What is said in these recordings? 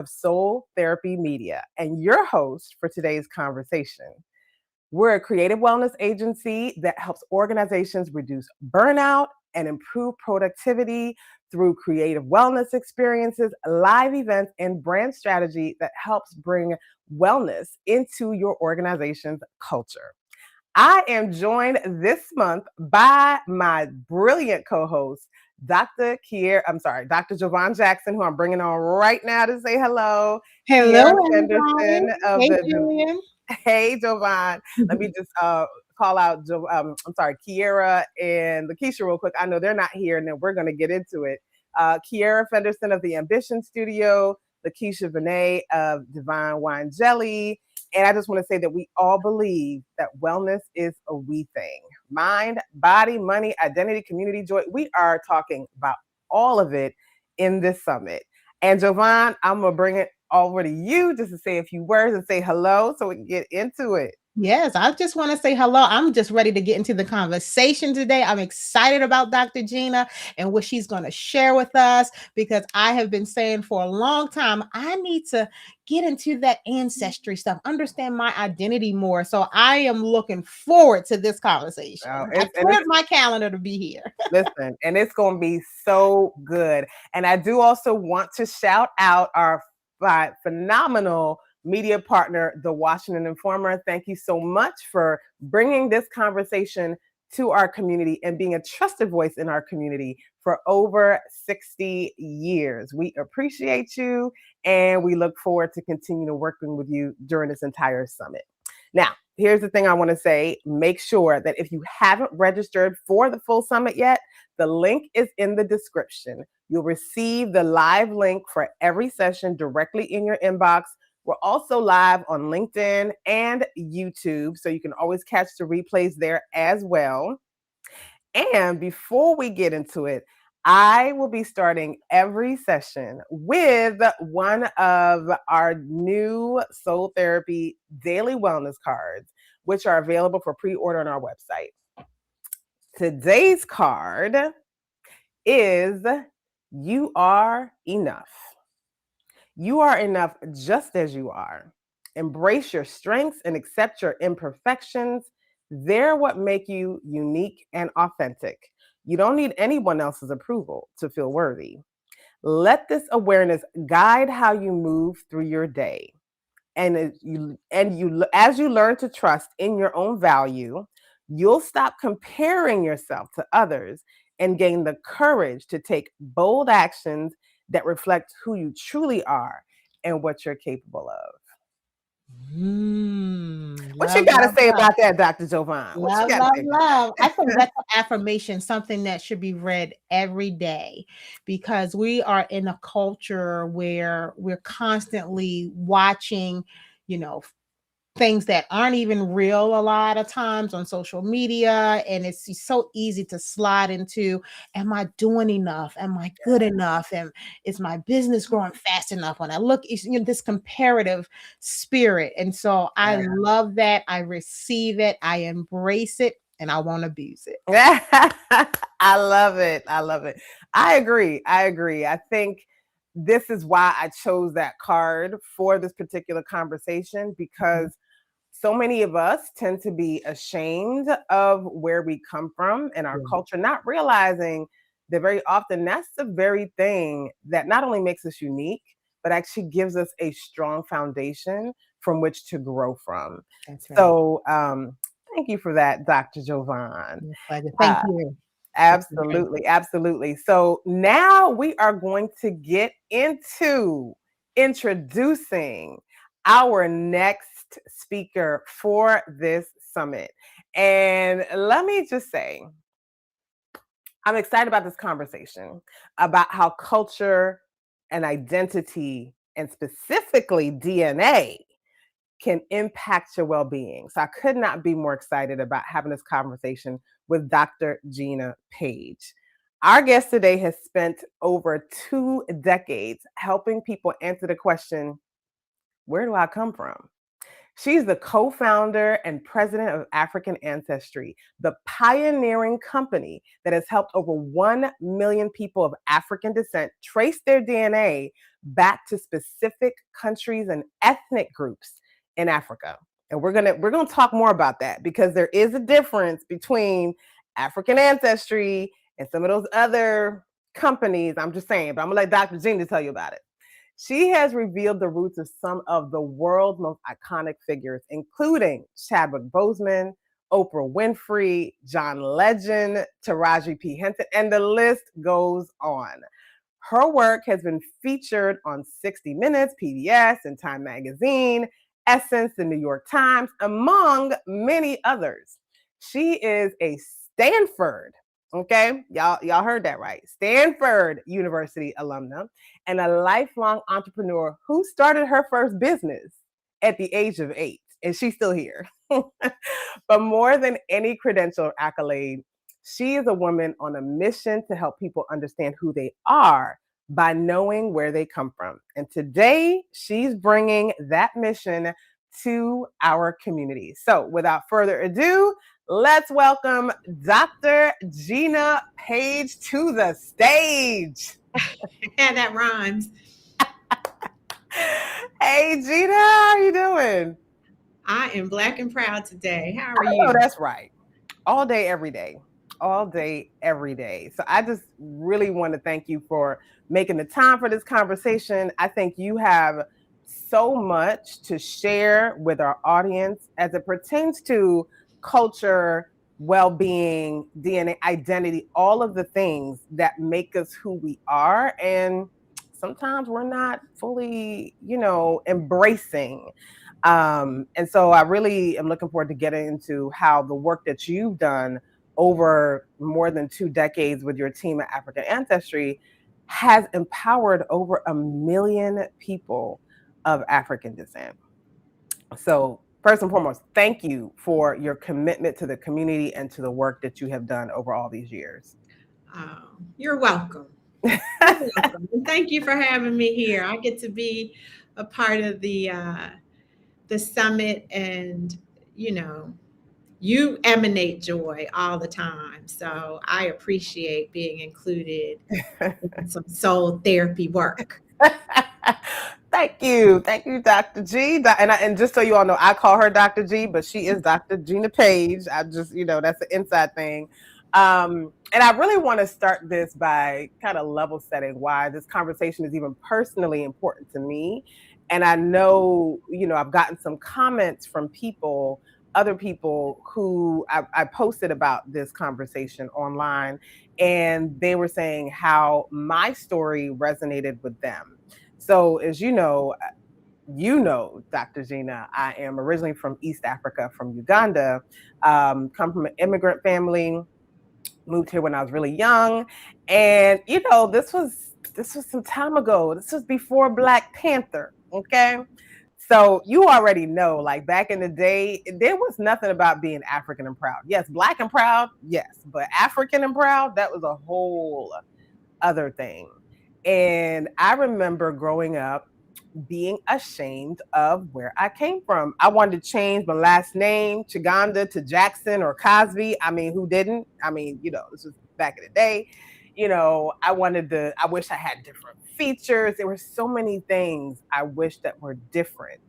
of Soul Therapy Media and your host for today's conversation. We're a creative wellness agency that helps organizations reduce burnout and improve productivity through creative wellness experiences, live events, and brand strategy that helps bring wellness into your organization's culture. I am joined this month by my brilliant co-host, Dr. Jovan Jackson, who I'm bringing on right now to say hello. Hello, Kiera everybody. Fenderson of Hey, the Julian. Hey, Jovan. Let me just call out Kiera and Lakeisha real quick. I know they're not here, and then we're going to get into it. Kiera Fenderson of the Ambition Studio, Lakeisha Vinay of Divine Wine Jelly. And I just want to say that we all believe that wellness is a we thing. Mind, body, money, identity, community, joy. We are talking about all of it in this summit. And Jovan, I'm going to bring it over to you just to say a few words and say hello so we can get into it. Yes, I just want to say hello. I'm just ready to get into the conversation today. I'm excited about Dr. Gina and what she's going to share with us because I have been saying for a long time, I need to get into that ancestry stuff, understand my identity more. So I am looking forward to this conversation. I cleared my calendar to be here. Listen, and it's going to be so good. And I do also want to shout out our phenomenal media partner, the Washington Informer. Thank you so much for bringing this conversation to our community and being a trusted voice in our community for over 60 years. We appreciate you, and we look forward to continue working with you during this entire summit. Now, here's the thing I want to say. Make sure that if you haven't registered for the full summit yet, the link is in the description. You'll receive the live link for every session directly in your inbox. We're also live on LinkedIn and YouTube, so you can always catch the replays there as well. And before we get into it, I will be starting every session with one of our new Soul Therapy daily wellness cards, which are available for pre-order on our website. Today's card is You Are Enough. You are enough just as you are. Embrace your strengths and accept your imperfections. They're what make you unique and authentic. You don't need anyone else's approval to feel worthy. Let this awareness guide how you move through your day. And as you learn to trust in your own value, you'll stop comparing yourself to others and gain the courage to take bold actions that reflect who you truly are and what you're capable of. What you got to say about that, Dr. Jovan? What you got to say about Love. I that? think that's an affirmation, something that should be read every day because we are in a culture where we're constantly watching, you know, things that aren't even real a lot of times on social media, and it's so easy to slide into, am I doing enough, am I good enough, and is my business growing fast enough? When I look, this comparative spirit, and so I love that. I receive it, I embrace it, and I won't abuse it. I love it. I agree. I think this is why I chose that card for this particular conversation, because so many of us tend to be ashamed of where we come from in our culture, not realizing that very often that's the very thing that not only makes us unique, but actually gives us a strong foundation from which to grow from. That's right. So thank you for that, Dr. Jovan. Thank you. Absolutely. So now we are going to get into introducing our next speaker for this summit. And let me just say, I'm excited about this conversation about how culture and identity, and specifically DNA, can impact your well-being. So I could not be more excited about having this conversation with Dr. Gina Paige. Our guest today has spent over 2 decades helping people answer the question, where do I come from? She's the co-founder and president of African Ancestry, the pioneering company that has helped over 1 million people of African descent trace their DNA back to specific countries and ethnic groups in Africa. And we're going to talk more about that because there is a difference between African Ancestry and some of those other companies. I'm just saying, but I'm going to let Dr. Gina tell you about it. She has revealed the roots of some of the world's most iconic figures, including Chadwick Boseman, Oprah Winfrey, John Legend, Taraji P. Henson, and the list goes on. Her work has been featured on 60 Minutes, PBS, and Time Magazine, Essence, the New York Times, among many others. She is a Stanford, okay, y'all heard that right, Stanford University alumna, and a lifelong entrepreneur who started her first business at the age of 8, and she's still here. But more than any credential or accolade, she is a woman on a mission to help people understand who they are by knowing where they come from. And today, she's bringing that mission to our community. So without further ado, let's welcome Dr. Gina Paige to the stage. Yeah, that rhymes. Hey, Gina, how are you doing? I am black and proud today. How are Oh, you? that's right. All day, every day. All day, every day. So I just really want to thank you for making the time for this conversation. I think you have so much to share with our audience as it pertains to culture, well being, DNA, identity, all of the things that make us who we are. And sometimes we're not fully, embracing. And so I really am looking forward to getting into how the work that you've done over more than 2 decades with your team at African Ancestry has empowered over 1 million people of African descent. So, first and foremost, thank you for your commitment to the community and to the work that you have done over all these years. You're welcome. You're welcome. And thank you for having me here. I get to be a part of the summit, and you know, you emanate joy all the time. So I appreciate being included in some soul therapy work. Thank you, Dr. G. And just so you all know, I call her Dr. G, but she is Dr. Gina Paige. I just, that's an inside thing. And I really want to start this by kind of level setting why this conversation is even personally important to me. And I know, I've gotten some comments from other people who I posted about this conversation online, and they were saying how my story resonated with them. So as Dr. Gina, I am originally from East Africa, from Uganda, come from an immigrant family, moved here when I was really young. And, this was some time ago. This was before Black Panther. Okay. So you already know, like back in the day, there was nothing about being African and proud. Yes, Black and proud, yes, but African and proud, that was a whole other thing. And I remember growing up being ashamed of where I came from. I wanted to change my last name, Kiganda, to Jackson or Cosby. I mean, who didn't? I mean, this was back in the day. I wish I had different features. There were so many things I wish that were different.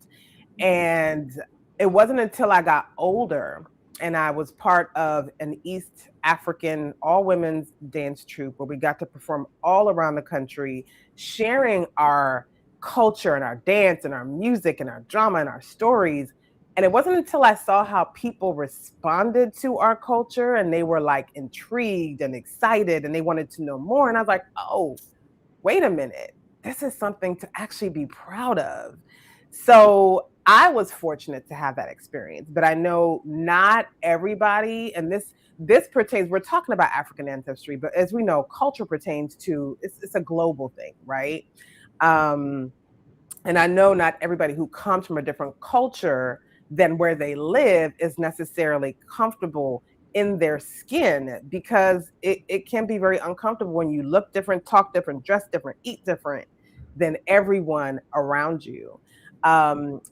And it wasn't until I got older and I was part of an East African all women's dance troupe where we got to perform all around the country, sharing our culture and our dance and our music and our drama and our stories. And it wasn't until I saw how people responded to our culture and they were like intrigued and excited and they wanted to know more. And I was like, oh, wait a minute, this is something to actually be proud of. So I was fortunate to have that experience, but I know not everybody, and this pertains, we're talking about African ancestry, but as we know, culture pertains to, it's a global thing, right? Um, and I know not everybody who comes from a different culture than where they live is necessarily comfortable in their skin, because it can be very uncomfortable when you look different, talk different, dress different, eat different than everyone around you.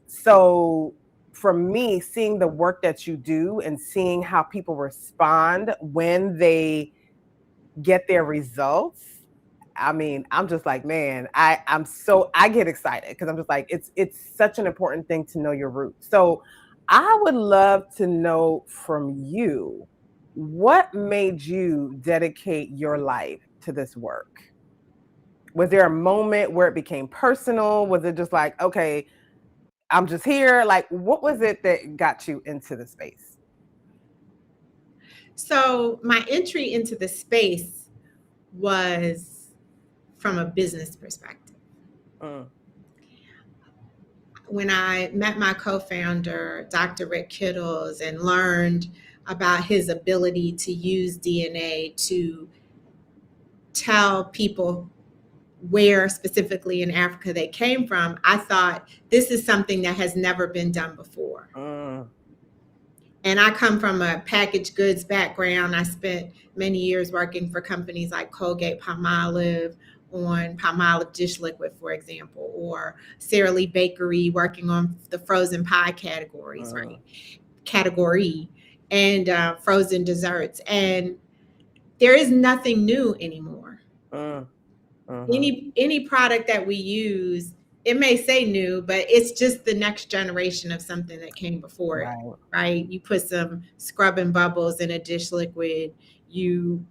So for me, seeing the work that you do and seeing how people respond when they get their results, I mean, I'm just like, man, I get excited because I'm just like, it's such an important thing to know your roots. So I would love to know from you, what made you dedicate your life to this work? Was there a moment where it became personal? Was it just like, okay, I'm just here? Like, what was it that got you into the space? So my entry into the space was from a business perspective. Mm, When I met my co-founder, Dr. Rick Kittles, and learned about his ability to use DNA to tell people where specifically in Africa they came from, I thought this is something that has never been done before. mm, And I come from a packaged goods background. I spent many years working for companies like Colgate Palmolive on Palmolive dish liquid, for example, or Sara Lee Bakery working on the frozen pie categories, right? Category and frozen desserts. And there is nothing new anymore. mm, Any product that we use, it may say new, but it's just the next generation of something that came before it, right. right? You put some scrubbing bubbles in a dish liquid, you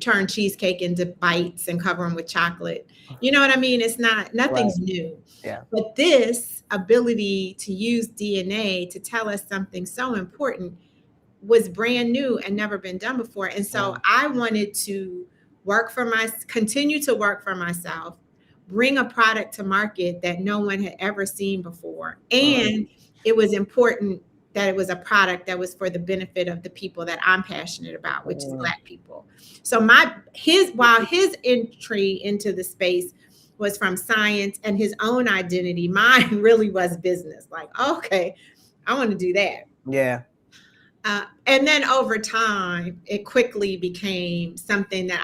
turn cheesecake into bites and cover them with chocolate. You know what I mean? It's nothing's new. Yeah. But this ability to use DNA to tell us something so important was brand new and never been done before. And so I wanted to continue to work for myself, bring a product to market that no one had ever seen before. And it was important that it was a product that was for the benefit of the people that I'm passionate about, which is Black people. So while his entry into the space was from science and his own identity, mine really was business. Like, okay, I want to do that. Yeah. And then over time, it quickly became something that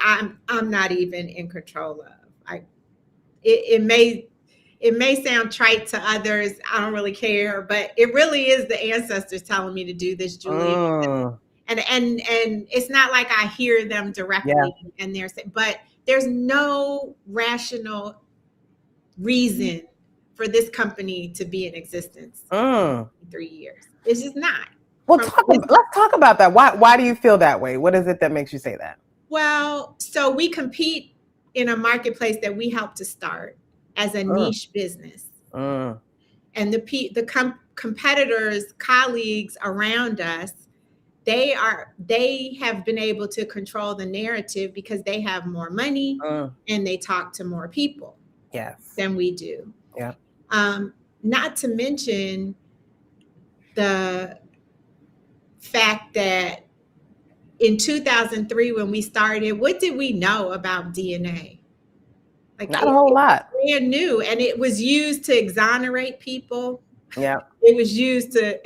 I'm not even in control of. It may sound trite to others. I don't really care, but it really is the ancestors telling me to do this, Julian. And it's not like I hear them directly, and but there's no rational reason for this company to be in existence in 3 years. It's just not. Well, let's talk about that. Why do you feel that way? What is it that makes you say that? Well, so we compete in a marketplace that we help to start as a niche business. And the competitors, colleagues around us, they have been able to control the narrative because they have more money and they talk to more people than we do. Yeah. Not to mention the fact that in 2003, when we started, what did we know about DNA? Like, not a whole lot. Brand new, and it was used to exonerate people. Yeah. It was used to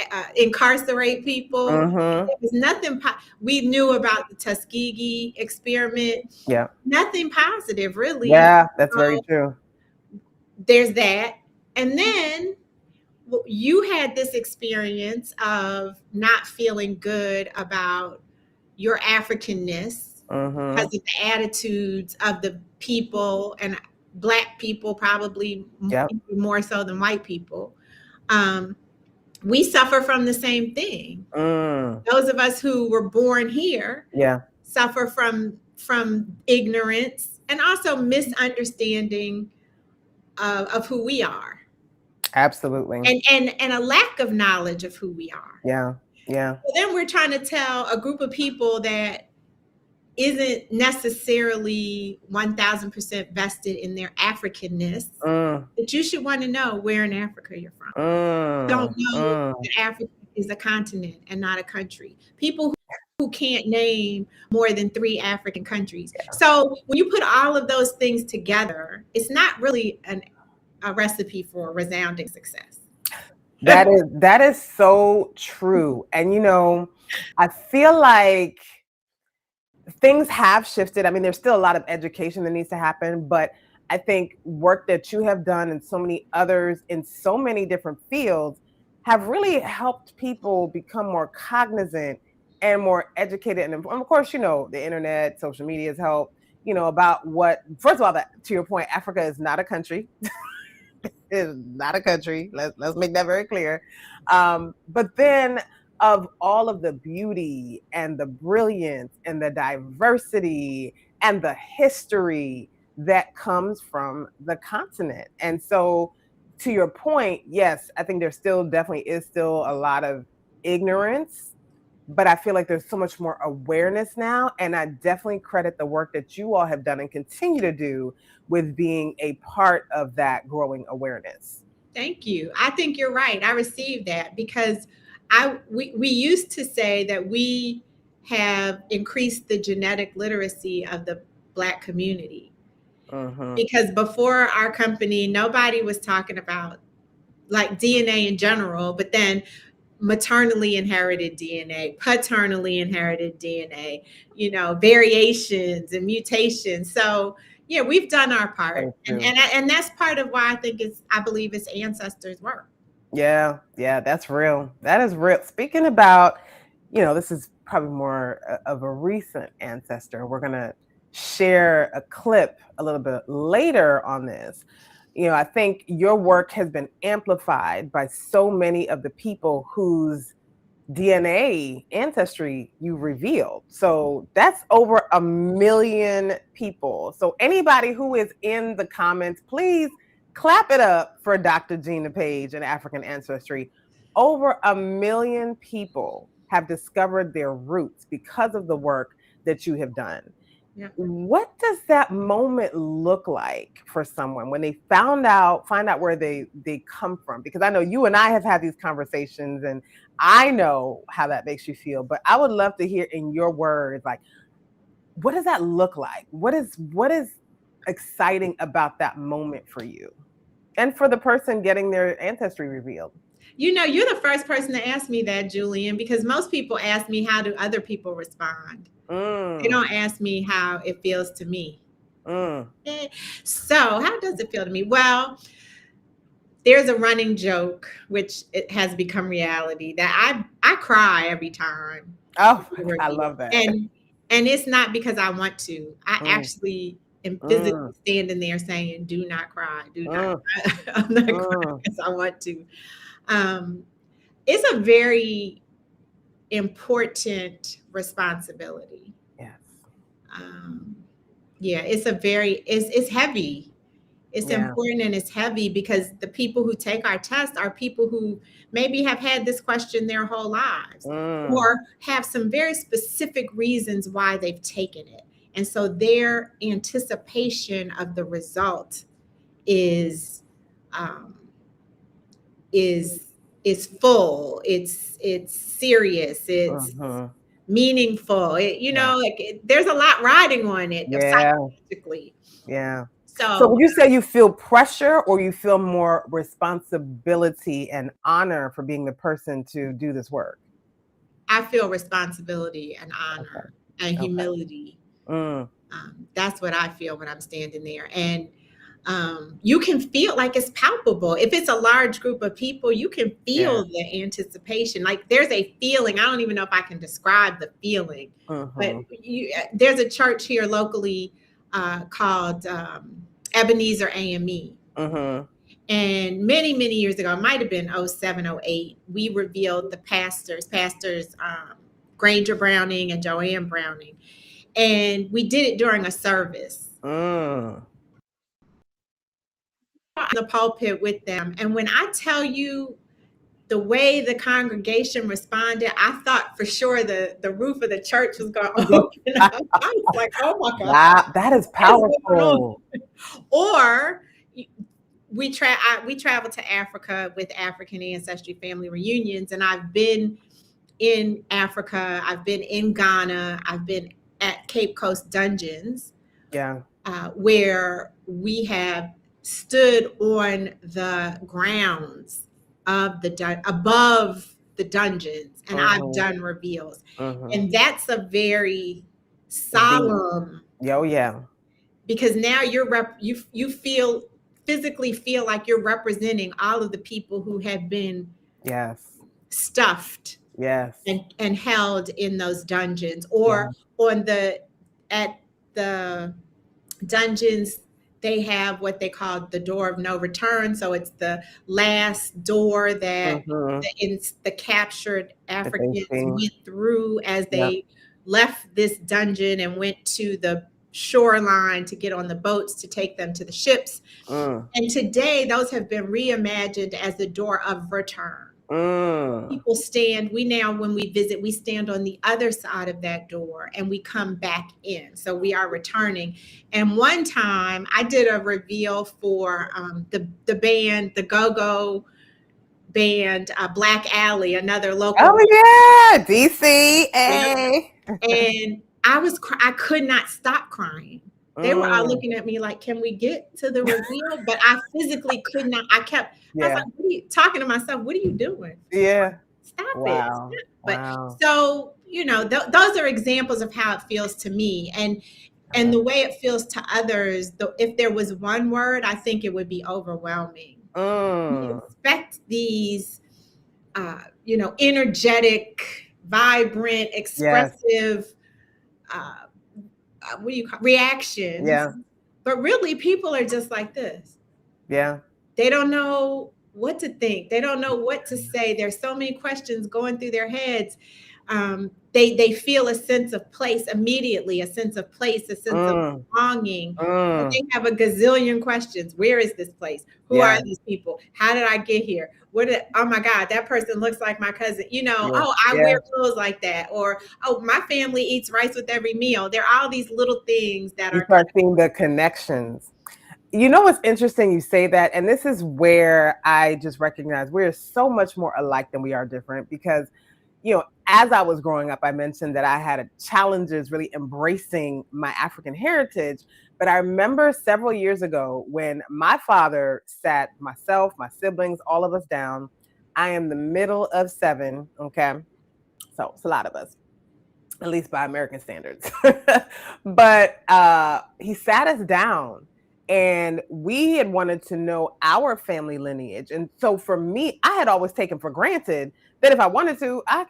incarcerate people. It was nothing. We knew about the Tuskegee experiment. Yeah. Nothing positive, really. Yeah, that's very true. There's that. And then you had this experience of not feeling good about your Africanness because of the attitudes of the people, and Black people probably more so than white people. We suffer from the same thing. Those of us who were born here suffer from ignorance and also misunderstanding of who we are. Absolutely. And a lack of knowledge of who we are. Yeah. Yeah. So then we're trying to tell a group of people that isn't necessarily 1000% vested in their Africanness that you should want to know where in Africa you're from. Don't know that Africa is a continent and not a country. People who can't name more than 3 African countries. So when you put all of those things together, it's not really a recipe for resounding success. That is so true. And I feel like things have shifted. I mean, there's still a lot of education that needs to happen, but I think work that you have done and so many others in so many different fields have really helped people become more cognizant and more educated. And of course, the internet, social media has helped, about what, first of all, that to your point, Africa is not a country. Is not a country. Let's make that very clear. But then of all of the beauty and the brilliance and the diversity and the history that comes from the continent. And so to your point, yes, I think there still definitely is still a lot of ignorance, but I feel like there's so much more awareness now. And I definitely credit the work that you all have done and continue to do with being a part of that growing awareness. Thank you. I think you're right. I received that because we used to say that we have increased the genetic literacy of the Black community. Because before our company, nobody was talking about like DNA in general, but then maternally inherited DNA, paternally inherited DNA, variations and mutations. So yeah, we've done our part, and that's part of why I believe it's ancestors' work. Yeah, that's real. That is real. Speaking about, this is probably more of a recent ancestor. We're gonna share a clip a little bit later on this. I think your work has been amplified by so many of the people whose DNA ancestry you revealed. So that's over 1 million people. So anybody who is in the comments, please clap it up for Dr. Gina Paige and African Ancestry. Over 1 million people have discovered their roots because of the work that you have done. Yeah. What does that moment look like for someone when they find out where they come from? Because I know you and I have had these conversations and I know how that makes you feel, but I would love to hear in your words, like, what does that look like? What is exciting about that moment for you and for the person getting their ancestry revealed? You're the first person to ask me that, Julian, because most people ask me, how do other people respond? They don't ask me how it feels to me. So how does it feel to me? Well, there's a running joke, which it has become reality, that I cry every time. Oh, I love that. And it's not because I want to. I actually am physically standing there saying, do not cry. Do not cry. I'm not crying because I want to. It's a very important responsibility. Yes. Yeah, it's heavy. It's important and it's heavy because the people who take our test are people who maybe have had this question their whole lives or have some very specific reasons why they've taken it. And so their anticipation of the result is full. It's serious. It's meaningful. There's a lot riding on it psychologically. Yeah. So would you say you feel pressure or you feel more responsibility and honor for being the person to do this work? I feel responsibility and honor and humility. That's what I feel when I'm standing there. And you can feel like it's palpable. If it's a large group of people, you can feel the anticipation. Like there's a feeling. I don't even know if I can describe the feeling. But there's a church here locally called Ebenezer AME. And many, many years ago, it might have been 07, 08, we revealed the pastors Granger Browning and Joanne Browning. And we did it during a service. In the pulpit with them. And when I tell you the way the congregation responded, I thought for sure the roof of the church was going to open up. I was like, oh my God. Wow, that is powerful. Or we traveled to Africa with African Ancestry family reunions. And I've been in Africa. I've been in Ghana. I've been at Cape Coast Dungeons. Yeah. Where we have stood on the grounds of above the dungeons, and I've done reveals, and that's a very solemn. Oh yeah. Because now you physically feel like you're representing all of the people who have been Yes. stuffed Yes. and held in those dungeons, Yeah. or on the at the dungeons, they have what they call the door of no return. So it's the last door that the captured That they Africans see. went through as Yep. they left this dungeon and went to the shoreline to get on the boats to take them to the ships. And today, those have been reimagined as the door of return. People stand, when we visit, we stand on the other side of that door and we come back in. So we are returning. And one time I did a reveal for the band, the go-go band, Black Alley, another local. Oh yeah, DC. Hey. And I could not stop crying. They were all looking at me like, can we get to the reveal? But I physically could not. I was like, what are you talking to myself? What are you doing? Yeah. Stop Wow. it. But so, those are examples of how it feels to me. And the way it feels to others, if there was one word, I think it would be overwhelming. You expect these, energetic, vibrant, expressive, what do you call reactions? Yeah. But really, people are just like this. Yeah. They don't know what to think. They don't know what to say. There's so many questions going through their heads. They feel a sense of place immediately, a sense of place, a sense of belonging. They have a gazillion questions. Where is this place? Who are these people? How did I get here? Oh my God, that person looks like my cousin. I wear clothes like that. Or, oh, my family eats rice with every meal. There are all these little things that you start seeing the connections. You know what's interesting? You say that, and this is where I just recognize we're so much more alike than we are different, because as I was growing up, I mentioned that I had challenges really embracing my African heritage. But I remember several years ago when my father sat myself, my siblings, all of us down. I am the middle of 7, okay? So it's a lot of us, at least by American standards. But he sat us down, and we had wanted to know our family lineage. And so for me, I had always taken for granted that if I wanted to, I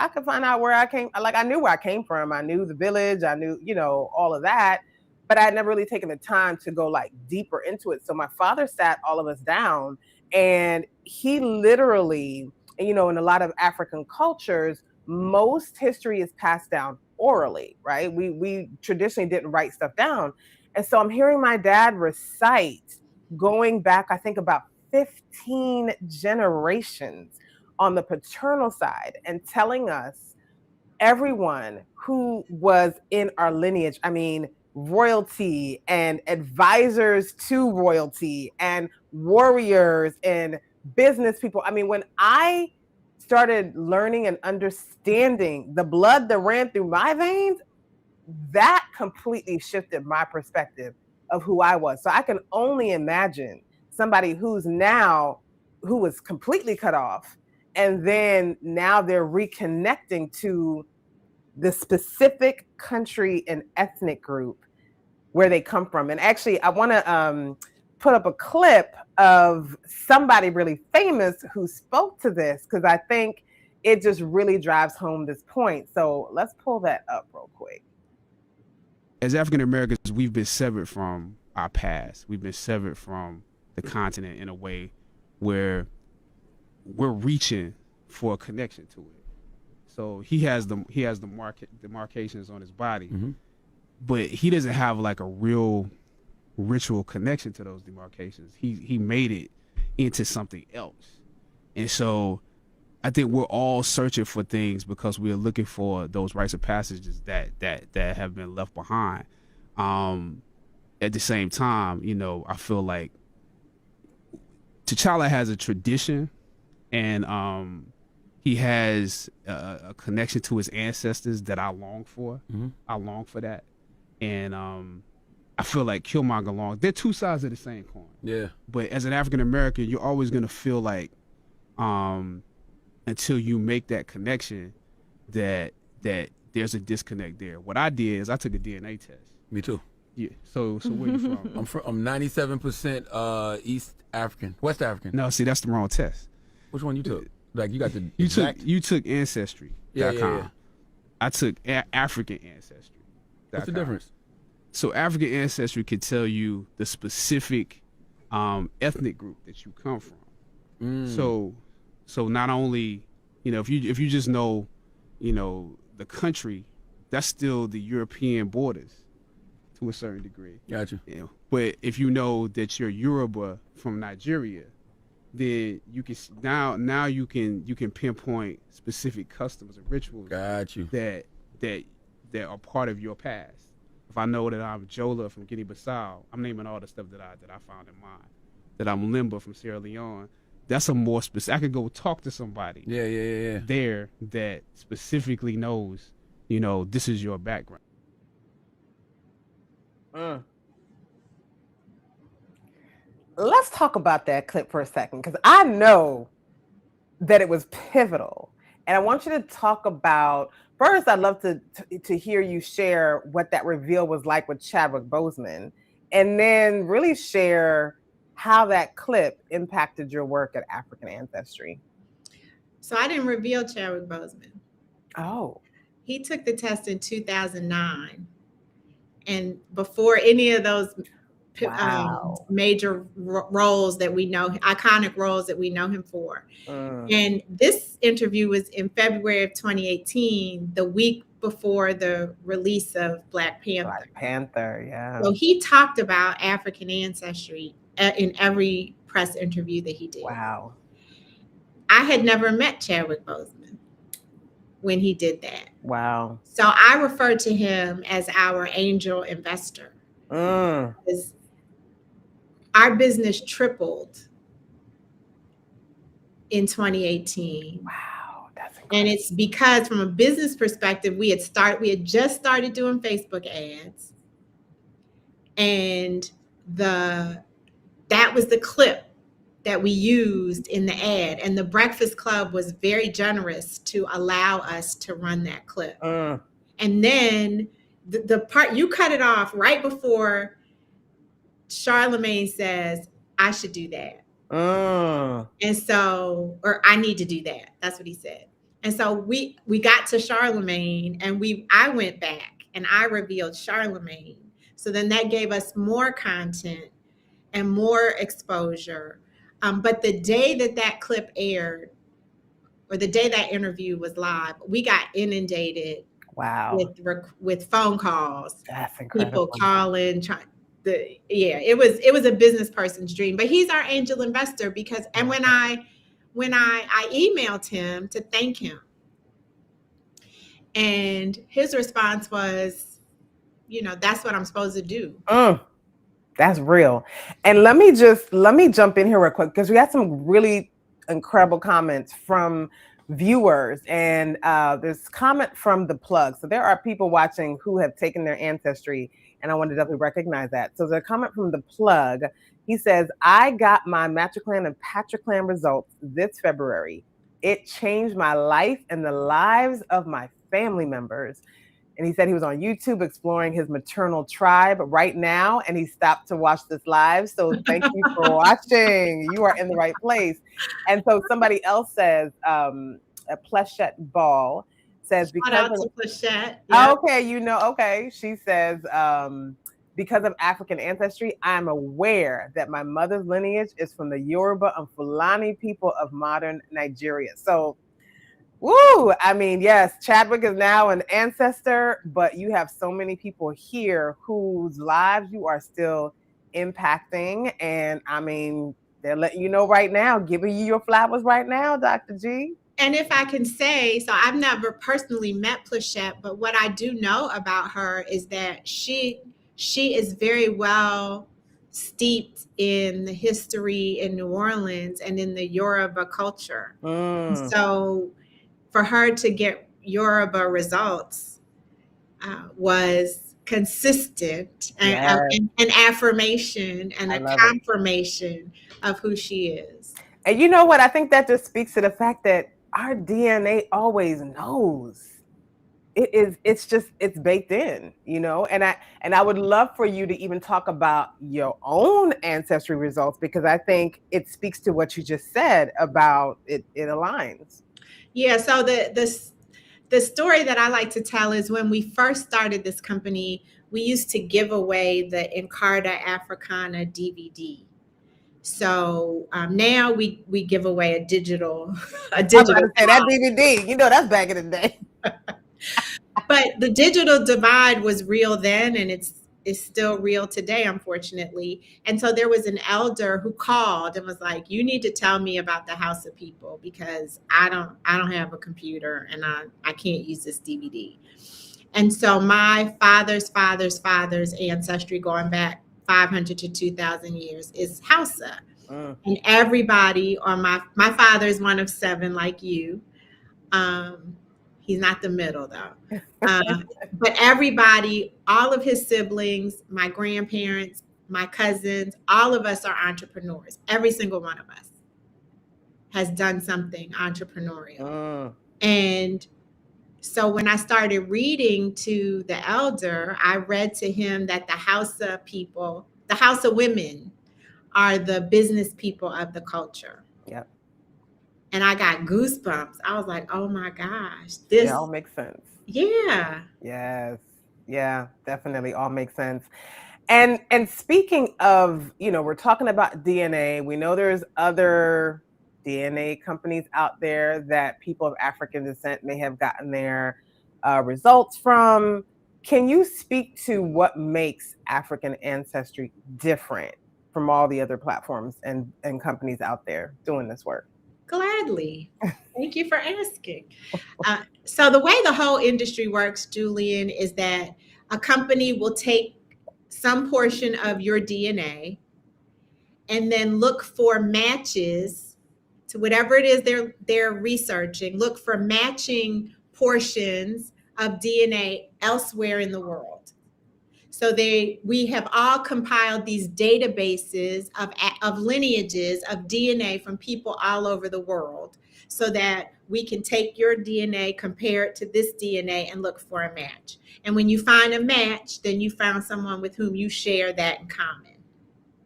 could find out where I came. Like, I knew where I came from. I knew the village. I knew, all of that. But I had never really taken the time to go like deeper into it. So my father sat all of us down, and he literally, in a lot of African cultures, most history is passed down orally, right? We traditionally didn't write stuff down. And so I'm hearing my dad recite, going back, I think about 15 generations on the paternal side, and telling us everyone who was in our lineage. I mean, royalty and advisors to royalty and warriors and business people. I mean, when I started learning and understanding the blood that ran through my veins, that completely shifted my perspective of who I was. So I can only imagine somebody who was completely cut off, and then now they're reconnecting to the specific country and ethnic group where they come from. And actually, I want to put up a clip of somebody really famous who spoke to this, because I think it just really drives home this point. So let's pull that up real quick. As African Americans, we've been severed from our past. We've been severed from the continent in a way where we're reaching for a connection to it. So he has the demarcations on his body, but he doesn't have like a real ritual connection to those demarcations. He made it into something else. And so I think we're all searching for things because we're looking for those rites of passages that have been left behind. At the same time, I feel like T'Challa has a tradition, and he has a connection to his ancestors that I long for. I long for that. And I feel like Killmonger longs. They're two sides of the same coin. Yeah. But as an African American, you're always going to feel like until you make that connection that there's a disconnect there. What I did is I took a DNA test. Me too. Yeah. So where you from? I'm 97% East African, West African. No, see, that's the wrong test. Which one you took? Like you got the you took Ancestry.com. Yeah. I took African Ancestry. What's the difference? So African Ancestry could tell you the specific ethnic group that you come from. So not only, if you just know, the country, that's still the European borders to a certain degree. Gotcha. But if you know that you're Yoruba from Nigeria, then you can now you can pinpoint specific customs and rituals. Got you. that are part of your past. If I know that I'm Jola from Guinea-Bissau, I'm naming all the stuff that I found in mine. That I'm Limba from Sierra Leone. That's a more specific. I could go talk to somebody. Yeah. There that specifically knows, this is your background. Let's talk about that clip for a second, because I know that it was pivotal. And I want you to talk about, first, I'd love to hear you share what that reveal was like with Chadwick Boseman, and then really share how that clip impacted your work at African Ancestry. So I didn't reveal Chadwick Boseman. Oh. He took the test in 2009. And before any of those major roles that we know, iconic roles that we know him for. And this interview was in February of 2018, the week before the release of Black Panther. Black Panther, yeah. So he talked about African ancestry in every press interview that he did. Wow. I had never met Chadwick Boseman when he did that. Wow. So I referred to him as our angel investor. Because our business tripled in 2018. Wow, that's incredible. And it's because from a business perspective, we had just started doing Facebook ads. And that was the clip that we used in the ad. And the Breakfast Club was very generous to allow us to run that clip. And then the part, you cut it off right before Charlemagne says, I should do that. And so, or I need to do that. That's what he said. And so we got to Charlemagne, and I went back and I revealed Charlemagne. So then that gave us more content and more exposure. But the day that clip aired, or the day that interview was live, we got inundated. Wow. With phone calls. That's incredible. People calling, it was a business person's dream. But he's our angel investor because, and when I emailed him to thank him, and his response was, that's what I'm supposed to do. That's real. And let me jump in here real quick, because we had some really incredible comments from viewers, and there's comment from The Plug. So there are people watching who have taken their ancestry, and I want to definitely recognize that. So there's a comment from The Plug. He says, I got my Matriclan and Patriclan results this February. It changed my life and the lives of my family members. And he said he was on YouTube exploring his maternal tribe right now, and he stopped to watch this live. So thank you for watching. You are in the right place. And so somebody else says, a Plechette Ball says, Shout out to Plechette. Yeah. Okay, okay. She says, because of African ancestry, I'm aware that my mother's lineage is from the Yoruba and Fulani people of modern Nigeria. So, woo! I mean, yes, Chadwick is now an ancestor, but you have so many people here whose lives you are still impacting. And I mean, they're letting you know right now, giving you your flowers right now, Dr. G. And if I can say, so I've never personally met Plechette, but what I do know about her is that she is very well steeped in the history in New Orleans and in the Yoruba culture. So for her to get Yoruba results was consistent and an affirmation and a confirmation of who she is. And you know what? I think that just speaks to the fact that our DNA always knows. it's baked in, you know. And I would love for you to even talk about your own ancestry results, because I think it speaks to what you just said about it aligns. Yeah, so the story that I like to tell is when we first started this company, we used to give away the Encarta Africana DVD. So now we give away a digital I was about to say that copy. DVD, you know, that's back in the day. But the digital divide was real then, and it's still real today, unfortunately. And so there was an elder who called and was like, "You need to tell me about the House of People, because I don't have a computer, and I can't use this DVD." And so my father's ancestry, going back 500 to 2,000 years, is Hausa. And everybody on my father is one of 7, like you. He's not the middle though. But everybody, all of his siblings, my grandparents, my cousins, all of us are entrepreneurs. Every single one of us has done something entrepreneurial. And so when I started reading to the elder, I read to him that the Hausa people, the Hausa women, are the business people of the culture. Yep. And I got goosebumps. I was like, oh my gosh, this all makes sense. Yeah. Yes. Yeah, definitely all makes sense. And speaking of, you know, we're talking about DNA. We know there's other DNA companies out there that people of African descent may have gotten their results from. Can you speak to what makes African Ancestry different from all the other platforms and companies out there doing this work? Gladly. Thank you for asking. So the way the whole industry works, Julian, is that a company will take some portion of your DNA and then look for matches to whatever it is they're researching. Look for matching portions of DNA elsewhere in the world. So we have all compiled these databases of lineages of DNA from people all over the world, so that we can take your DNA, compare it to this DNA, and look for a match. And when you find a match, then you found someone with whom you share that in common.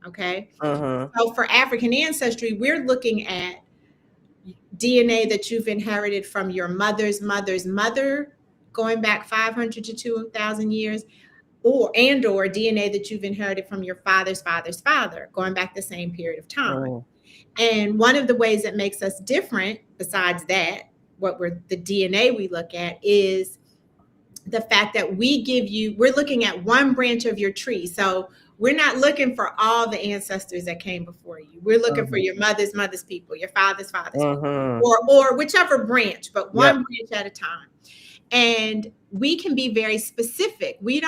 Okay. So for African Ancestry, we're looking at DNA that you've inherited from your mother's mother's mother, going back 500 to 2,000 years, or DNA that you've inherited from your father's father's father, going back the same period of time. And one of the ways that makes us different, besides that, the DNA we look at, is the fact that we're looking at one branch of your tree. So we're not looking for all the ancestors that came before you. We're looking for your mother's mother's people, your father's father's people, or whichever branch, but one branch at a time. And we can be very specific. We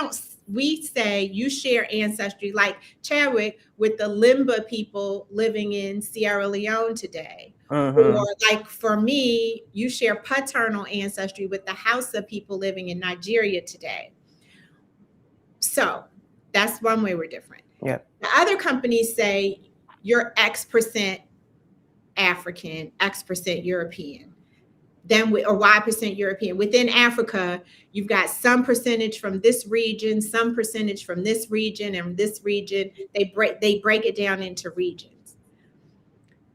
say you share ancestry, like Chadwick, with the Limba people living in Sierra Leone today. Or like for me, you share paternal ancestry with the Hausa people living in Nigeria today. So that's one way we're different. The other companies say you're X% African, X% European. Or Y% European. Within Africa, you've got some percentage from this region, some percentage from this region, and this region. They break it down into regions.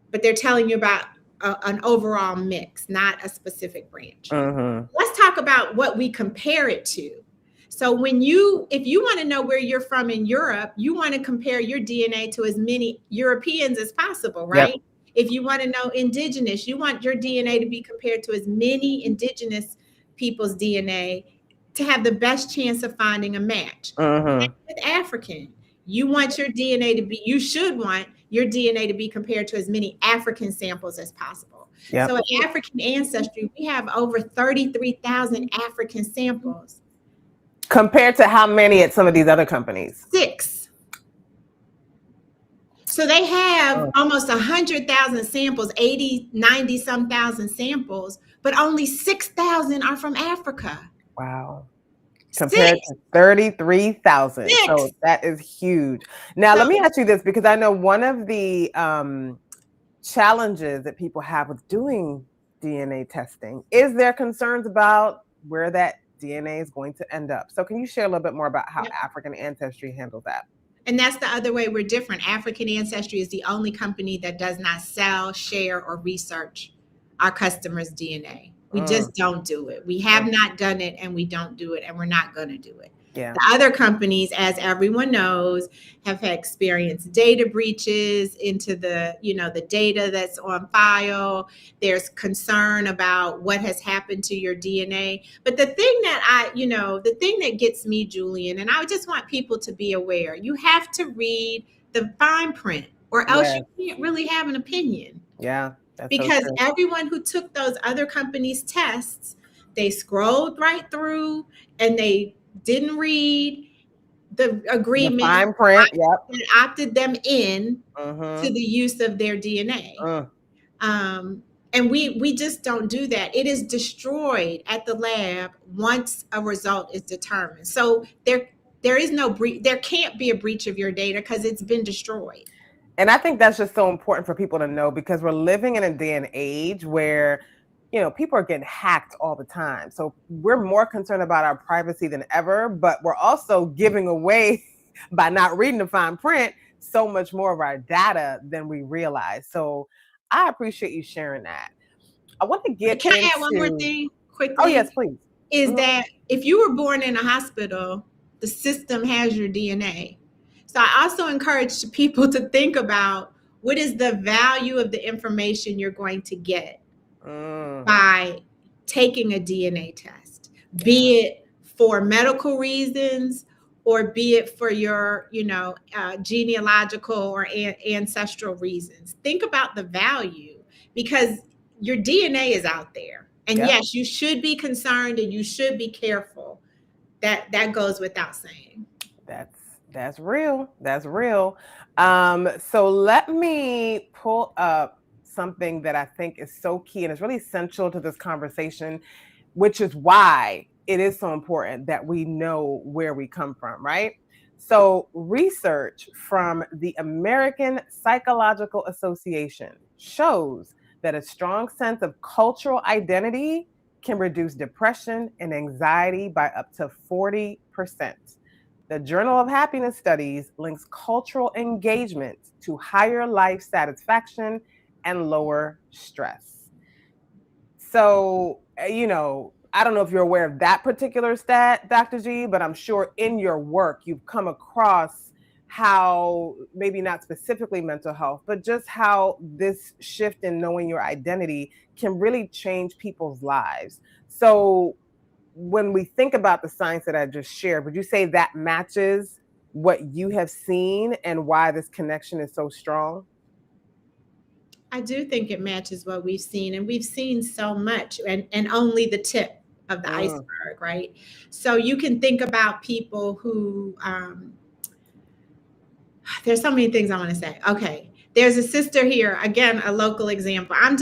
But they're telling you about an overall mix, not a specific branch. Let's talk about what we compare it to. So if you want to know where you're from in Europe, you want to compare your DNA to as many Europeans as possible, right? If you want to know indigenous, you want your DNA to be compared to as many indigenous people's DNA to have the best chance of finding a match. With African, you should want your DNA to be compared to as many African samples as possible. So at African Ancestry, we have over 33,000 African samples. Compared to how many at some of these other companies? 6. So they have almost 100,000 samples, 80, 90 some thousand samples, but only 6,000 are from Africa. Wow. Compared to 33,000. So that is huge. Now, let me ask you this, because I know one of the challenges that people have with doing DNA testing is their concerns about where that DNA is going to end up. So can you share a little bit more about how Yep. African Ancestry handles that? And that's the other way we're different. African Ancestry is the only company that does not sell, share, or research our customers' DNA. We just don't do it. We have not done it, and we don't do it, and we're not going to do it. Yeah. The other companies, as everyone knows, have experienced data breaches into the, the data that's on file. There's concern about what has happened to your DNA. But the thing that the thing that gets me, Julian, and I just want people to be aware, you have to read the fine print, or else you can't really have an opinion. Yeah. Because everyone who took those other companies' tests, they scrolled right through and they didn't read the agreement, the fine print, that opted them in to the use of their DNA. And we just don't do that. It is destroyed at the lab once a result is determined. So there is no there can't be a breach of your data because it's been destroyed. And I think that's just so important for people to know, because we're living in a day and age where, people are getting hacked all the time. So we're more concerned about our privacy than ever, but we're also giving away, by not reading the fine print, so much more of our data than we realize. So I appreciate you sharing that. I want to get Can I add one more thing quickly? Oh, yes, please. Is that if you were born in a hospital, the system has your DNA. So I also encourage people to think about what is the value of the information you're going to get by taking a DNA test, be it for medical reasons or be it for your, genealogical or ancestral reasons. Think about the value, because your DNA is out there. And yes, you should be concerned and you should be careful. That goes without saying. That's real. That's real. So let me pull up something that I think is so key and is really essential to this conversation, which is why it is so important that we know where we come from, right? So research from the American Psychological Association shows that a strong sense of cultural identity can reduce depression and anxiety by up to 40%. The Journal of Happiness Studies links cultural engagement to higher life satisfaction and lower stress. So, I don't know if you're aware of that particular stat, Dr. G, but I'm sure in your work you've come across how, maybe not specifically mental health, but just how this shift in knowing your identity can really change people's lives. So when we think about the science that I just shared, would you say that matches what you have seen and why this connection is so strong? I do think it matches what we've seen, and we've seen so much, and only the tip of the iceberg, right? So you can think about people who, there's so many things I want to say. Okay. There's a sister here, again, a local example. I'm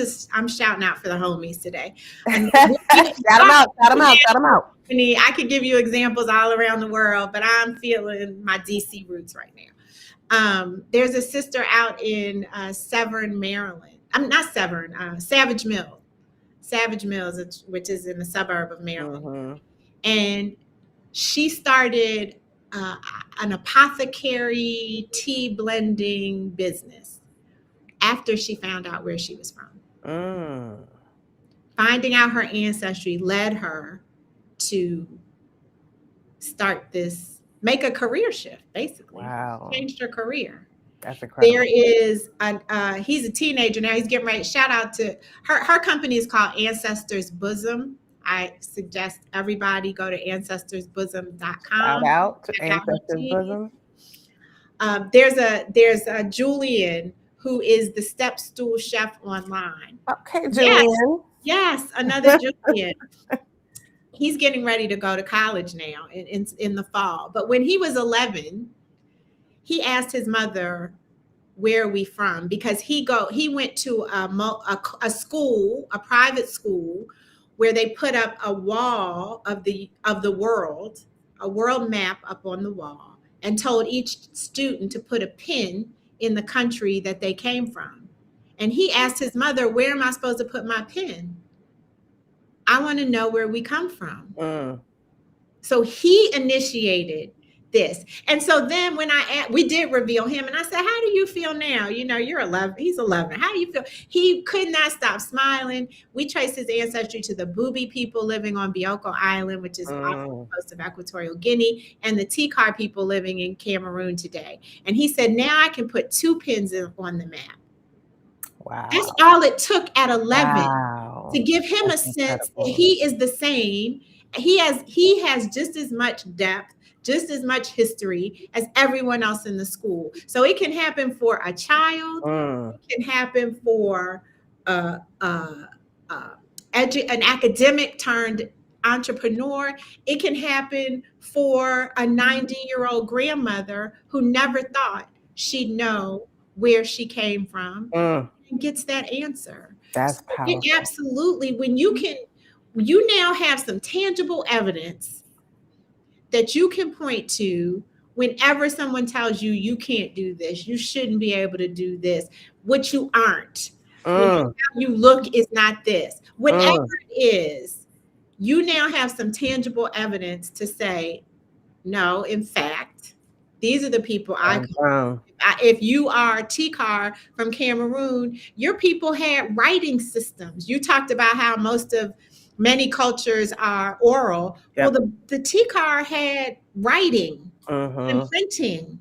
shouting out for the homies today. And shout them out. I could give you examples all around the world, but I'm feeling my DC roots right now. There's a sister out in Severn, Maryland. I'm not Severn, Savage Mills, which is in the suburb of Maryland. And she started an apothecary tea blending business after she found out where she was from. Finding out her ancestry led her to start this, make a career shift, basically. Wow. Changed her career. That's incredible. There is, he's a teenager now. He's getting ready. Shout out to her company is called Ancestors Bosom. I suggest everybody go to ancestorsbosom.com. Shout out to Ancestors Bosom. There's a Julian who is the step stool chef online. Okay, Julian. Yes, another Julian. He's getting ready to go to college now in the fall. But when he was 11, he asked his mother, "Where are we from?" Because he went to a school, a private school, where they put up a wall of the world, a world map up on the wall, and told each student to put a pin in the country that they came from. And he asked his mother, "Where am I supposed to put my pin? I want to know where we come from." So he initiated this. And so then when we did reveal him, and I said, how do you feel now? You know, you're 11, he's 11. How do you feel? He could not stop smiling. We traced his ancestry to the Bubi people living on Bioko Island, which is off the coast of Equatorial Guinea, and the Tikar people living in Cameroon today. And he said, now I can put 2 pins on the map. Wow. That's all it took at 11 Wow. to give him a sense that he is the same. He has just as much depth, just as much history as everyone else in the school. So it can happen for a child. It can happen for an academic turned entrepreneur. It can happen for a 90-year-old grandmother who never thought she'd know where she came from and gets that answer. That's powerful. It absolutely, when you now have some tangible evidence that you can point to whenever someone tells you you can't do this, you shouldn't be able to do this, what you aren't. How you look is not this. Whatever it is, you now have some tangible evidence to say, no, in fact, these are the people I come. If you are Tikar from Cameroon, your people had writing systems. You talked about how many cultures are oral. Yep. Well, the Tikar had writing and printing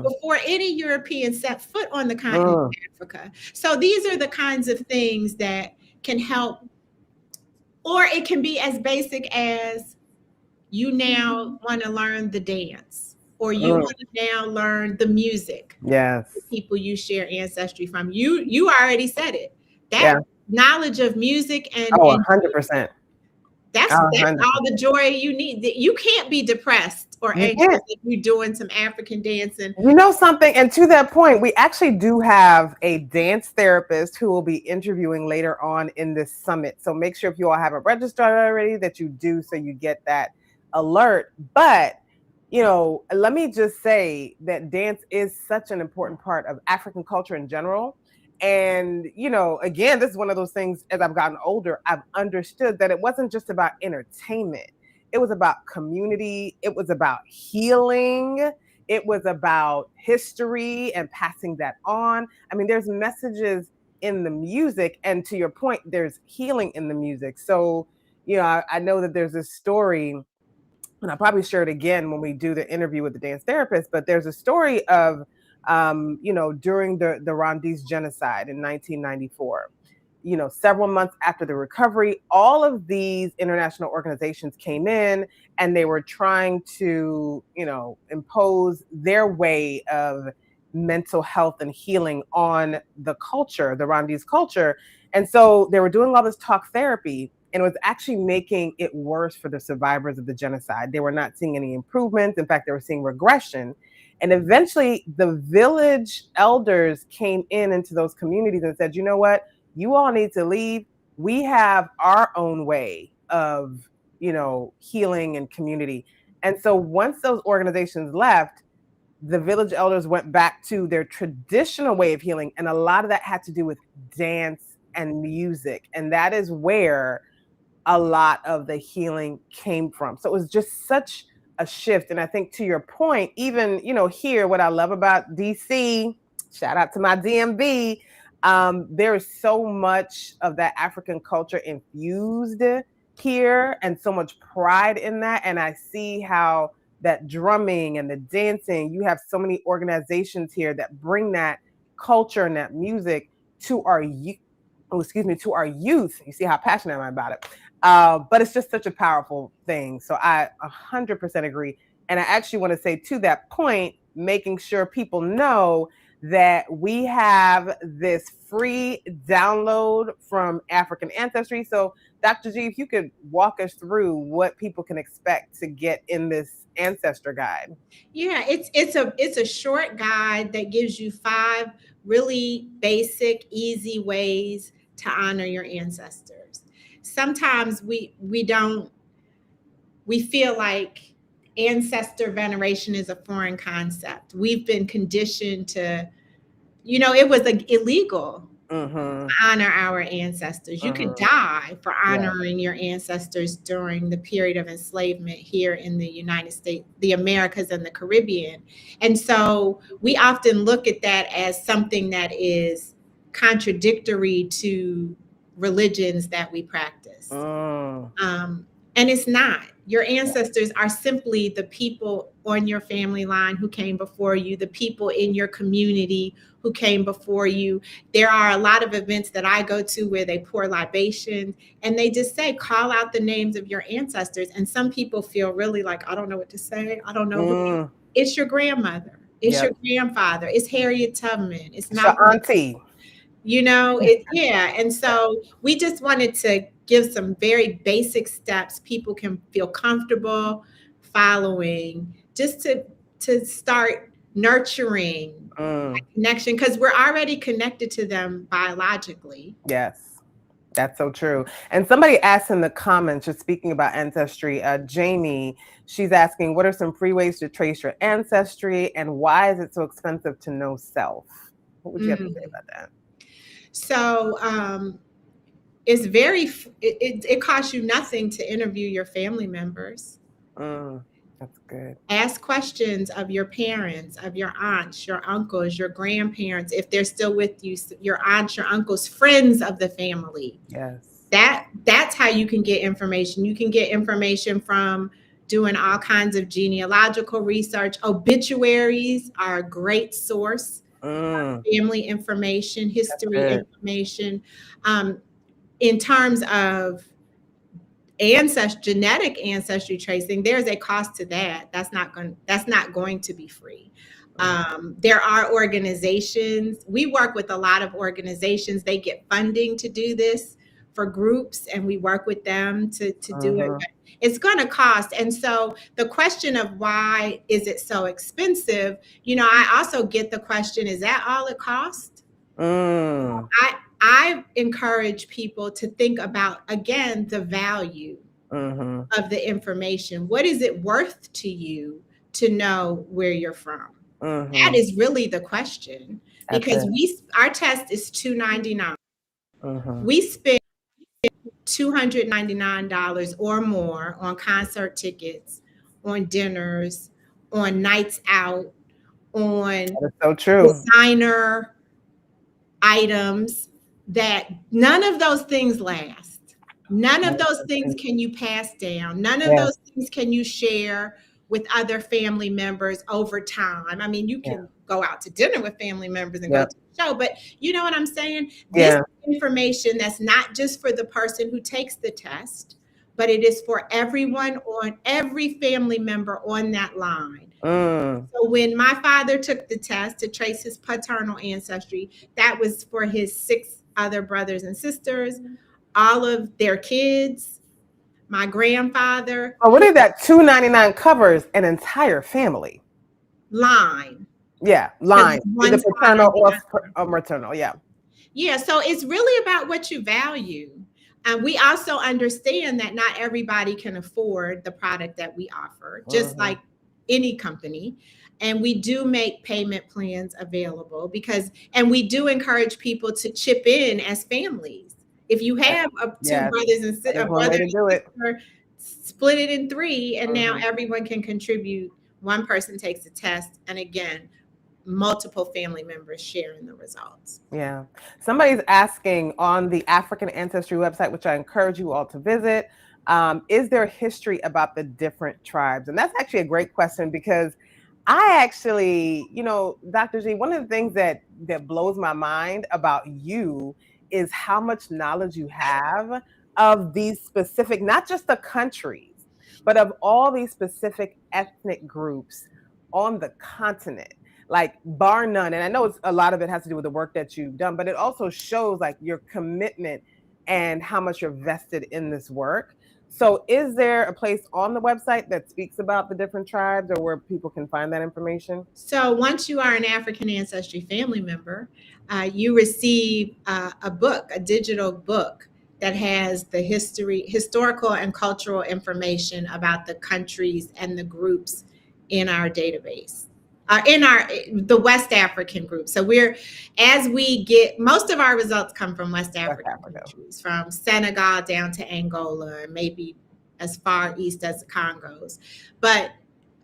before any European set foot on the continent of Africa. So these are the kinds of things that can help, or it can be as basic as you now want to learn the dance, or you want to now learn the music. Yes. The people you share ancestry from. You already said it. That knowledge of music and 100%. That's all the joy you need. You can't be depressed or anxious if you're doing some African dancing. You know something, and to that point, we actually do have a dance therapist who will be interviewing later on in this summit. So make sure if you all haven't registered already that you do, so you get that alert. But you know, let me just say that dance is such an important part of African culture in general. And, you know, again, this is one of those things, as I've gotten older, I've understood that it wasn't just about entertainment. It was about community. It was about healing. It was about history and passing that on. I mean, there's messages in the music. And to your point, there's healing in the music. So, you know, I know that there's this story, and I'll probably share it again when we do the interview with the dance therapist, but there's a story of, you know, during the Rwandese genocide in 1994, you know, several months after the recovery, all of these international organizations came in and they were trying to, you know, impose their way of mental health and healing on the culture, the Rwandese culture. And so they were doing all this talk therapy, and it was actually making it worse for the survivors of the genocide. They were not seeing any improvements. In fact, they were seeing regression. And eventually the village elders came into those communities and said, you know what, you all need to leave. We have our own way of, you know, healing and community. And so once those organizations left, the village elders went back to their traditional way of healing. And a lot of that had to do with dance and music. And that is where a lot of the healing came from. So it was just such a shift. And I think to your point, even, you know, here, what I love about DC, shout out to my DMV, there is so much of that African culture infused here and so much pride in that. And I see how that drumming and the dancing, you have so many organizations here that bring that culture and that music to our to our youth. You see how passionate I am about it. But it's just such a powerful thing. So I 100% agree. And I actually want to say, to that point, making sure people know that we have this free download from African Ancestry. So Dr. G, if you could walk us through what people can expect to get in this ancestor guide. Yeah, it's a short guide that gives you 5 really basic, easy ways to honor your ancestors. Sometimes we feel like ancestor veneration is a foreign concept. We've been conditioned to, you know, it was illegal honor our ancestors. You could die for honoring your ancestors during the period of enslavement here in the United States, the Americas, and the Caribbean. And so we often look at that as something that is contradictory to religions that we practice. And it's not. Your ancestors are simply the people on your family line who came before you, the people in your community who came before you. There are a lot of events that I go to where they pour libations and they just say, call out the names of your ancestors. And some people feel really like, I don't know what to say. I don't know. It's your grandmother. It's your grandfather. It's Harriet Tubman. It's not your auntie. You know, and so we just wanted to give some very basic steps people can feel comfortable following, just to start nurturing that connection, because we're already connected to them biologically. Yes, that's so true. And somebody asked in the comments, just speaking about ancestry, Jamie, she's asking, what are some free ways to trace your ancestry, and why is it so expensive to know self? What would you have to say about that? So it's it costs you nothing to interview your family members. That's good. Ask questions of your parents, of your aunts, your uncles, your grandparents, if they're still with you, your aunts, your uncles, friends of the family. Yes. That's how you can get information. You can get information from doing all kinds of genealogical research. Obituaries are a great source. Family information, history information. In terms of genetic ancestry tracing, there's a cost to that. That's not going to be free. There are organizations. We work with a lot of organizations. They get funding to do this for groups, and we work with them to do it. But it's going to cost. And so the question of why is it so expensive? You know, I also get the question, is that all it costs? I encourage people to think about, again, the value of the information. What is it worth to you to know where you're from? That is really the question, because our test is $299. We spend $299 or more on concert tickets, on dinners, on nights out, on designer items, that none of those things last. None of those things can you pass down. None of those things can you share with other family members over time. I mean, you can go out to dinner with family members and go to the show, but you know what I'm saying? This information that's not just for the person who takes the test, but it is for everyone, on every family member on that line. So when my father took the test to trace his paternal ancestry, that was for his 6 other brothers and sisters, all of their kids, my grandfather. Oh, what is that? $299 covers an entire family line. Yeah, line. Either paternal or maternal. Yeah. Yeah. So it's really about what you value. And we also understand that not everybody can afford the product that we offer, just like any company. And we do make payment plans available and we do encourage people to chip in as families. If you have 2 brothers and sister, split it in 3, and now everyone can contribute. One person takes the test, and again, multiple family members share in the results. Yeah. Somebody's asking on the African Ancestry website, which I encourage you all to visit, is there history about the different tribes? And that's actually a great question, because I actually, you know, Dr. G, one of the things that blows my mind about you is how much knowledge you have of these specific, not just the countries, but of all these specific ethnic groups on the continent, like bar none. And I know a lot of it has to do with the work that you've done, but it also shows like your commitment and how much you're vested in this work. So is there a place on the website that speaks about the different tribes, or where people can find that information? So once you are an African Ancestry family member, you receive a book, a digital book that has the historical and cultural information about the countries and the groups in our database. in the West African group. So most of our results come from West African countries, from Senegal down to Angola, and maybe as far east as the Congos. But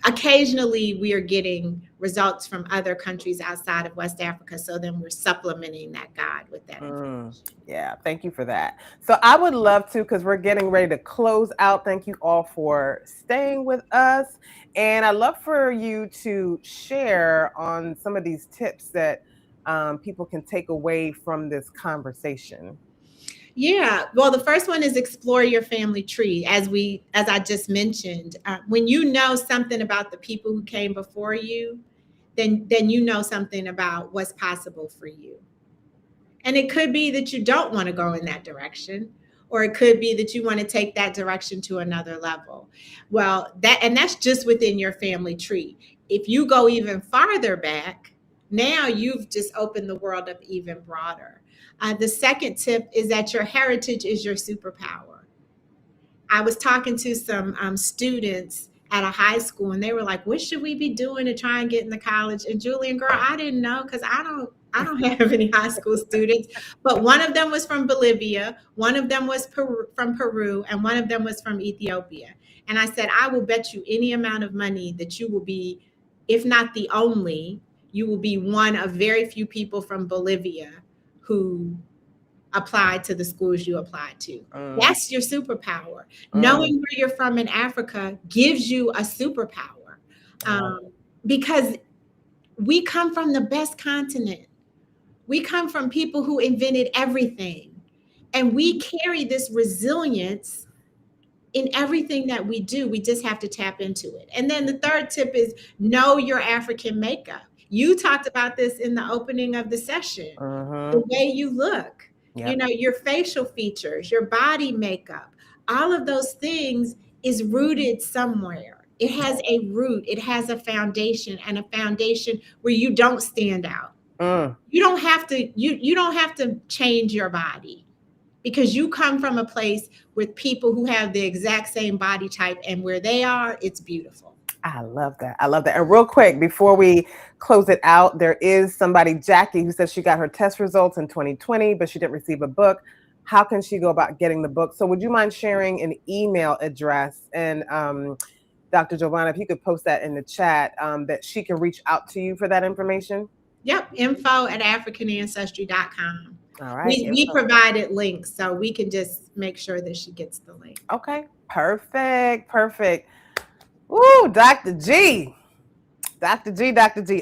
occasionally we are getting results from other countries outside of West Africa. So then we're supplementing that guide with that information. Yeah, thank you for that. So I would love to, because we're getting ready to close out. Thank you all for staying with us. And I'd love for you to share on some of these tips that people can take away from this conversation. Yeah, well, the first one is explore your family tree. As I just mentioned, when you know something about the people who came before you, then you know something about what's possible for you. And it could be that you don't want to go in that direction, or it could be that you want to take that direction to another level. Well, that's just within your family tree. If you go even farther back, now you've just opened the world up even broader. The second tip is that your heritage is your superpower. I was talking to some students at a high school, and they were like, what should we be doing to try and get into college? And Julian, girl, I didn't know, because I don't have any high school students, but one of them was from Bolivia, one of them was from Peru, and one of them was from Ethiopia. And I said, I will bet you any amount of money that you will be, if not the only, you will be one of very few people from Bolivia who applied to the schools you applied to. That's your superpower. Knowing where you're from in Africa gives you a superpower, because we come from the best continent. We come from people who invented everything, and we carry this resilience in everything that we do. We just have to tap into it. And then the third tip is know your African makeup. You talked about this in the opening of the session. The way you look, your facial features, your body makeup, all of those things is rooted somewhere. It has a root, it has a foundation, and a foundation where you don't stand out. You don't have to change your body, because you come from a place with people who have the exact same body type, and where they are, it's beautiful. I love that. I love that. And real quick, before we close it out, there is somebody, Jackie, who says she got her test results in 2020, but she didn't receive a book. How can she go about getting the book? So would you mind sharing an email address? And Dr. Giovanna, if you could post that in the chat, that she can reach out to you for that information. Yep. info@africanancestry.com. All right. We provided links, so we can just make sure that she gets the link. Okay. Perfect. Perfect. Woo, Dr. G. Dr. G,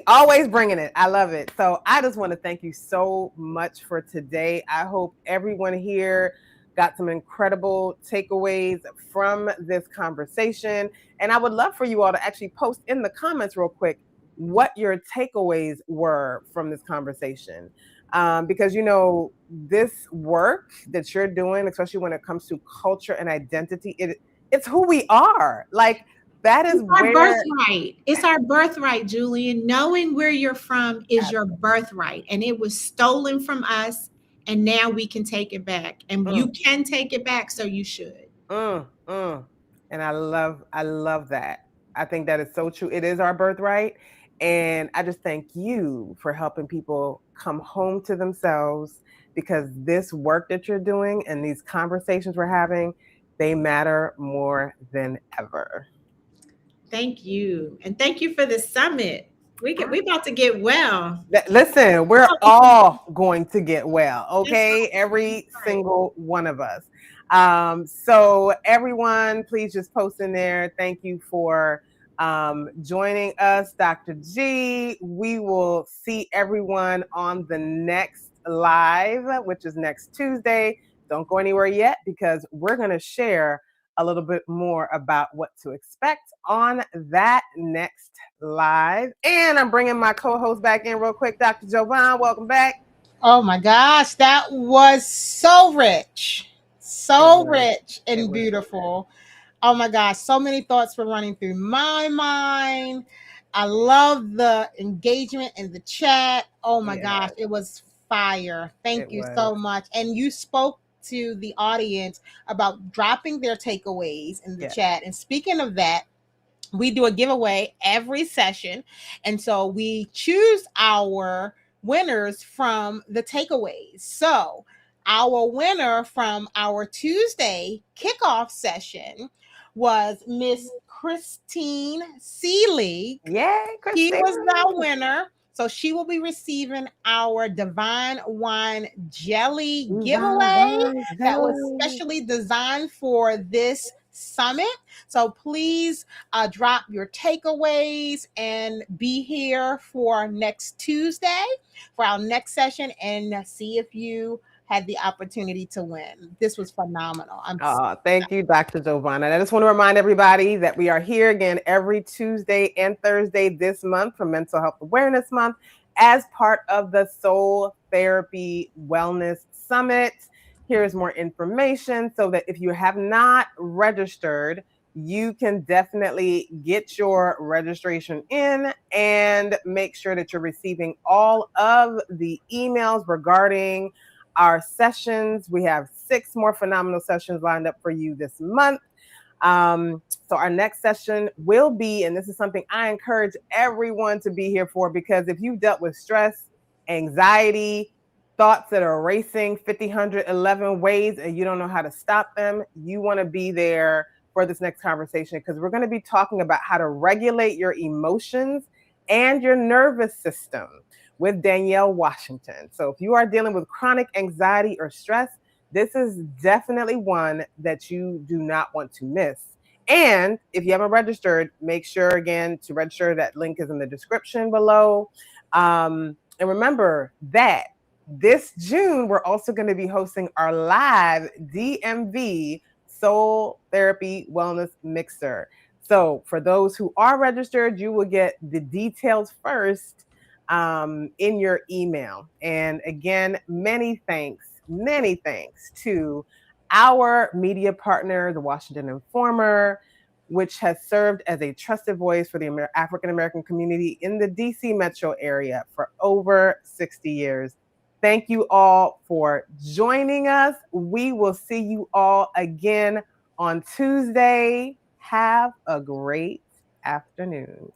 always bringing it. I love it. So I just want to thank you so much for today. I hope everyone here got some incredible takeaways from this conversation. And I would love for you all to actually post in the comments real quick what your takeaways were from this conversation. Because, this work that you're doing, especially when it comes to culture and identity, it's who we are. Like, that is our birthright. It's our birthright, Julian. Knowing where you're from is your birthright, and it was stolen from us, and now we can take it back. And you can take it back, so you should. And I love that. I think that is so true. It is our birthright. And I just thank you for helping people come home to themselves, because this work that you're doing and these conversations we're having, they matter more than ever. Thank you. And thank you for the summit. We about to get well. Listen, we're all going to get well, okay? Every single one of us. So everyone, please just post in there. Thank you for joining us, Dr. G. We will see everyone on the next live, which is next Tuesday. Don't go anywhere yet, because we're going to share a little bit more about what to expect on that next live. And I'm bringing my co-host back in real quick. Dr. Giovanna, welcome back. Oh my gosh, that was so rich. So rich and beautiful. Oh my gosh, so many thoughts were running through my mind. I love the engagement in the chat. Oh my gosh, it was fire. Thank you so much. And you spoke to the audience about dropping their takeaways in the chat. And speaking of that, we do a giveaway every session. And so we choose our winners from the takeaways. So our winner from our Tuesday kickoff session was Miss Christine Seelig. Yay, She Christine. was our winner. So she will be receiving our Divine Wine Jelly giveaway that was specially designed for this summit. So please drop your takeaways and be here for next Tuesday for our next session and see if you had the opportunity to win. This was phenomenal. Thank you, Dr. Giovanna. And I just want to remind everybody that we are here again every Tuesday and Thursday this month for Mental Health Awareness Month as part of the Soul Therapy Wellness Summit. Here's more information so that if you have not registered, you can definitely get your registration in and make sure that you're receiving all of the emails regarding our sessions. We have 6 more phenomenal sessions lined up for you this month. So our next session will be, and this is something I encourage everyone to be here for, because if you've dealt with stress, anxiety, thoughts that are racing 50, 100, 11 ways and you don't know how to stop them, you want to be there for this next conversation, because we're going to be talking about how to regulate your emotions and your nervous system with Danielle Washington. So if you are dealing with chronic anxiety or stress, this is definitely one that you do not want to miss. And if you haven't registered, make sure again to register. That link is in the description below. And remember that this June, we're also going to be hosting our live DMV Soul Therapy Wellness Mixer. So for those who are registered, you will get the details first in your email. And again, many thanks to our media partner, the Washington Informer, which has served as a trusted voice for the African American community in the DC metro area for over 60 years. Thank you all for joining us. We will see you all again on Tuesday. Have a great afternoon.